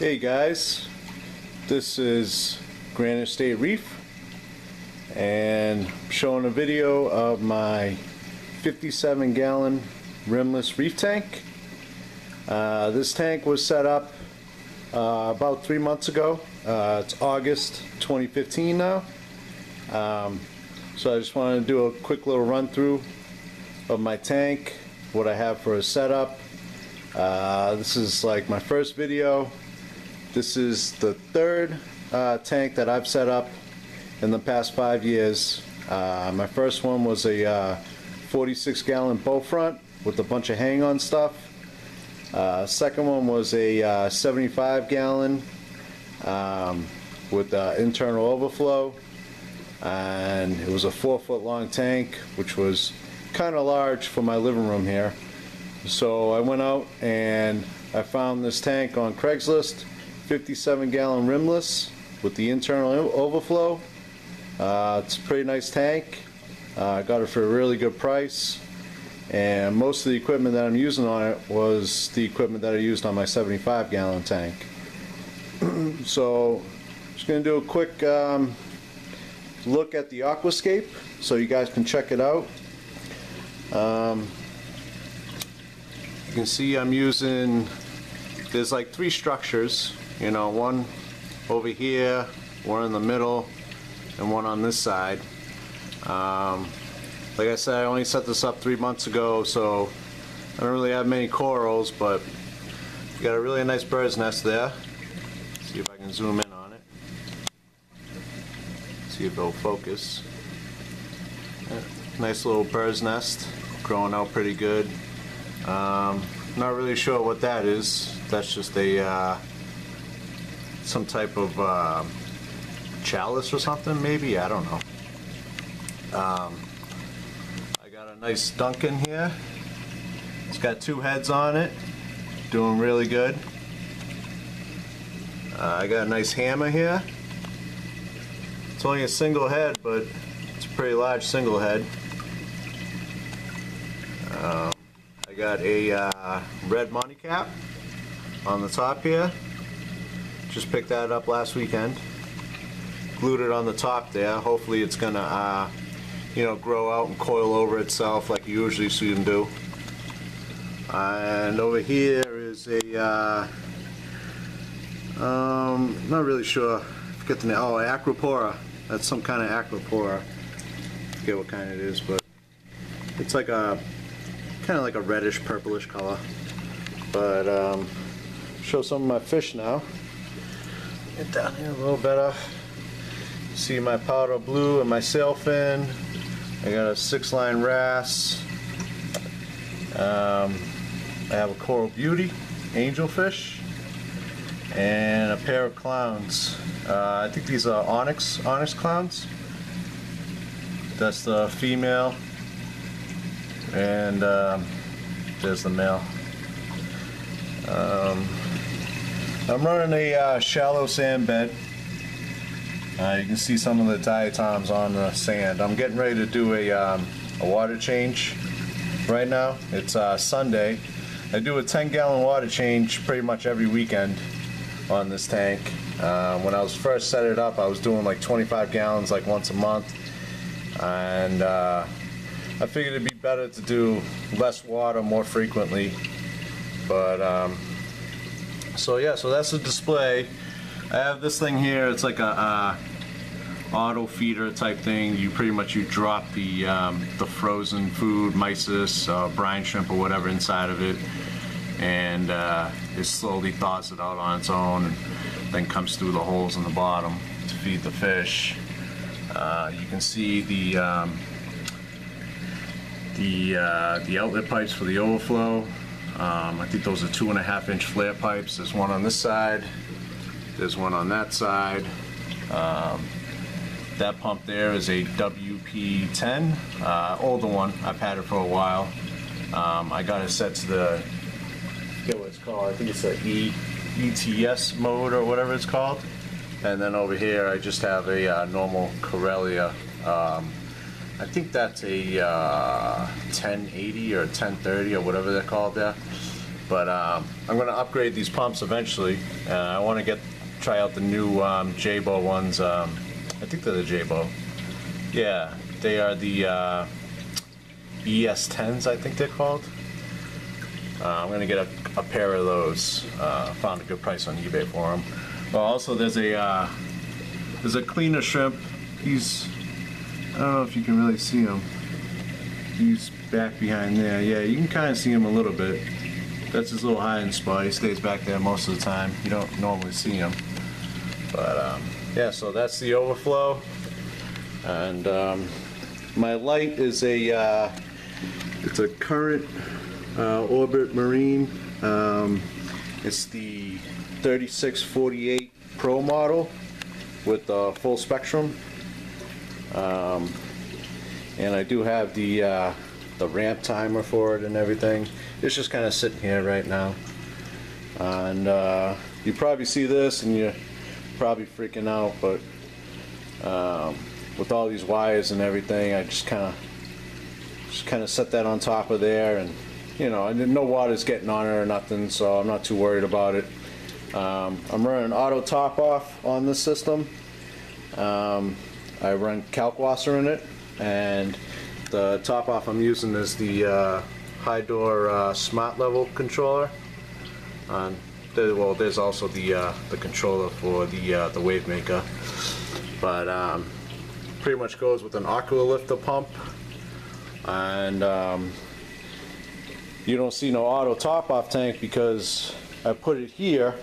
Hey guys, this is Granite State Reef and I'm showing a video of my 57-gallon rimless reef tank. This tank was set up about 3 months ago. It's August 2015 now. So I just wanted to do a quick little run through of my tank, what I have for a setup. This is like my first video. This is the third tank that I've set up in the past 5 years. My first one was a 46-gallon bow front with a bunch of hang-on stuff. Second one was a 75-gallon with internal overflow, and it was a 4-foot long tank, which was kind of large for my living room here. So I went out and I found this tank on Craigslist, 57-gallon rimless with the internal overflow. It's a pretty nice tank. I got it for a really good price, and most of the equipment that I'm using on it was the equipment that I used on my 75-gallon tank. So I'm just going to do a quick look at the aquascape so you guys can check it out. You can see I'm using, there's like 3 structures, you know, one over here, one in the middle, and one on this side. Like I said, I only set this up 3 months ago, so I don't really have many corals, but we got a really nice bird's nest there. See if I can zoom in on it. See if it'll focus. Nice little bird's nest, growing out pretty good. Not really sure what that is. That's just a some type of chalice or something, maybe. I don't know. I got a nice Duncan here. It's got 2 heads on it, doing really good. I got a nice hammer here. It's only a single head, but it's a pretty large single head. I got a red money cap on the top here. Just picked that up last weekend. Glued it on the top there. Hopefully it's gonna you know, grow out and coil over itself like you usually see them do. And over here is a not really sure. I forget the name. Oh, Acropora. That's some kind of Acropora. I forget what kind it is, but it's like a kind of like a reddish purplish color. But show some of my fish now. Get down here a little better. See my powder blue and my sailfin. I got a 6-line wrasse. I have a coral beauty, angelfish, and a pair of clowns. I think these are onyx clowns. That's the female, and there's the male. I'm running a shallow sand bed. You can see some of the diatoms on the sand. I'm getting ready to do a water change right now. It's Sunday. I do a 10-gallon water change pretty much every weekend on this tank. When I was first set it up, I was doing like 25 gallons like once a month, and I figured it'd be better to do less water more frequently. But so yeah, so that's the display. I have this thing here. It's like a auto feeder type thing. You pretty much drop the frozen food, mysis, brine shrimp, or whatever inside of it, and it slowly thaws it out on its own, and then comes through the holes in the bottom to feed the fish. You can see the outlet pipes for the overflow. I think those are 2.5-inch flare pipes. There's one on this side. There's one on that side. That pump there is a WP10, older one. I've had it for a while. I got it set to the, I forget what it's called. I think it's the ETS mode or whatever it's called. And then over here I just have a normal Corellia. I think that's a 1080 or 1030 or whatever they're called there. But I'm going to upgrade these pumps eventually. I want to try out the new Jabo ones. I think they're the Jabo. Yeah, they are the ES10s, I think they're called. I'm going to get a pair of those. Found a good price on eBay for them. Well, also there's a cleaner shrimp. He's, I don't know if you can really see him. He's back behind there. Yeah, you can kind of see him a little bit. That's his little hiding spot. He stays back there most of the time. You don't normally see him. But yeah, so that's the overflow. And my light is it's a Current Orbit Marine. It's the 3648 Pro model with the full spectrum. And I do have the ramp timer for it and everything. It's just kind of sitting here right now. And you probably see this and you're probably freaking out, but with all these wires and everything, I just kind of set that on top of there, and you know, no water's getting on it or nothing, so I'm not too worried about it. I'm running auto top off on this system. I run calc-wasser in it, and the top off I'm using is the high door smart level controller. Well, there's also the controller for the wave maker, but pretty much goes with an aqua lifter pump. And you don't see no auto top off tank because I put it here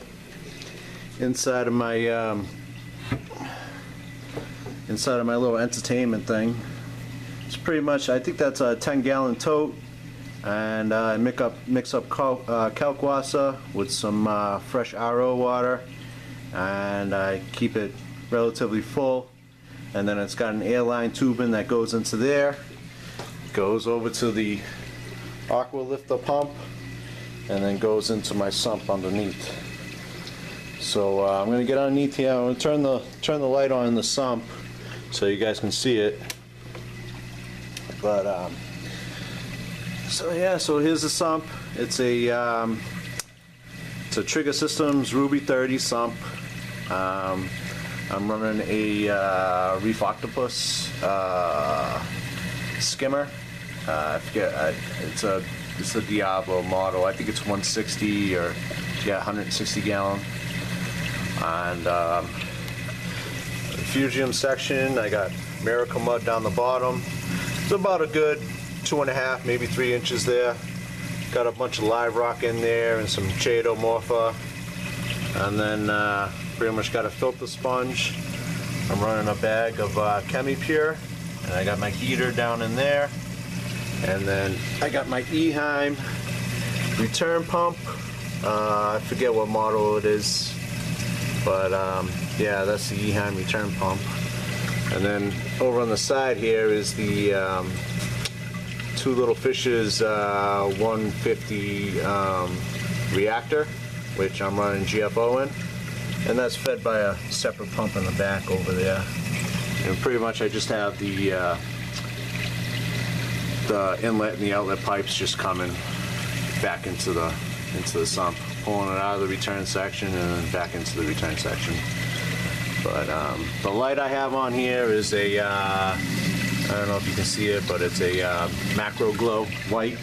inside of my little entertainment thing. It's pretty much, I think that's a 10-gallon tote, and I mix up calc-wasser with some fresh RO water, and I keep it relatively full. And then it's got an airline tubing that goes into there, goes over to the aqua lifter pump, and then goes into my sump underneath. So I'm going to get underneath here. I'm going to turn the light on in the sump so you guys can see it. But so yeah, so here's the sump. It's a Trigger Systems Ruby 30 sump. I'm running a Reef Octopus skimmer. I forget. It's a Diablo model. I think it's 160 or yeah, 160 gallon. And refugium section, I got Miracle Mud down the bottom. It's about a good 2.5, maybe 3 inches there. Got a bunch of live rock in there and some Chaeto Morpha. And then pretty much got a filter sponge. I'm running a bag of Chemi-Pure, and I got my heater down in there. And then I got my Eheim return pump. I forget what model it is, but yeah, that's the Eheim return pump. And then over on the side here is the Two Little Fishes 150 reactor, which I'm running GFO in. And that's fed by a separate pump in the back over there. And pretty much I just have the inlet and the outlet pipes just coming back into the sump, pulling it out of the return section and then back into the return section. But the light I have on here is a I don't know if you can see it, but it's a Macro Glow white.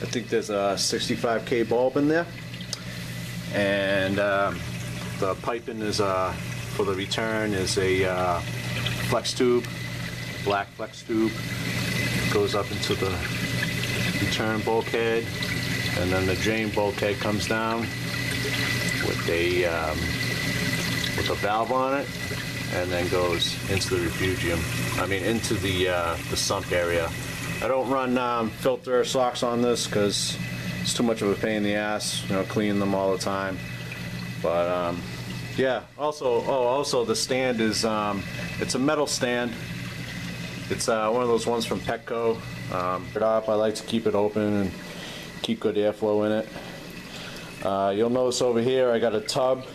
I think there's a 65K bulb in there, and the piping is for the return is a flex tube, black flex tube. It goes up into the return bulkhead, and then the drain bulkhead comes down with a valve on it, and then goes into the refugium. I mean, into the sump area. I don't run filter socks on this because it's too much of a pain in the ass, you know, cleaning them all the time. But yeah, also the stand is it's a metal stand. It's one of those ones from Petco. I like to keep it open and keep good airflow in it. You'll notice over here I got a tub.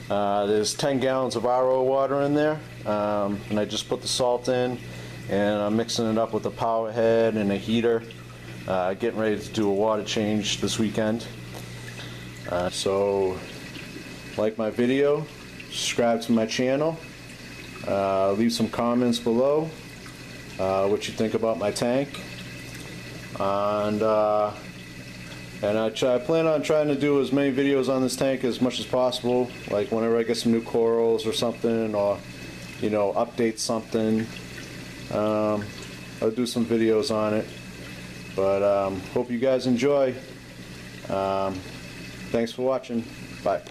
There's 10 gallons of RO water in there, and I just put the salt in, and I'm mixing it up with a power head and a heater, getting ready to do a water change this weekend. So like my video, subscribe to my channel, leave some comments below what you think about my tank, and I plan on trying to do as many videos on this tank as much as possible, like whenever I get some new corals or something, or you know, update something. I'll do some videos on it, but hope you guys enjoy. Thanks for watching. Bye.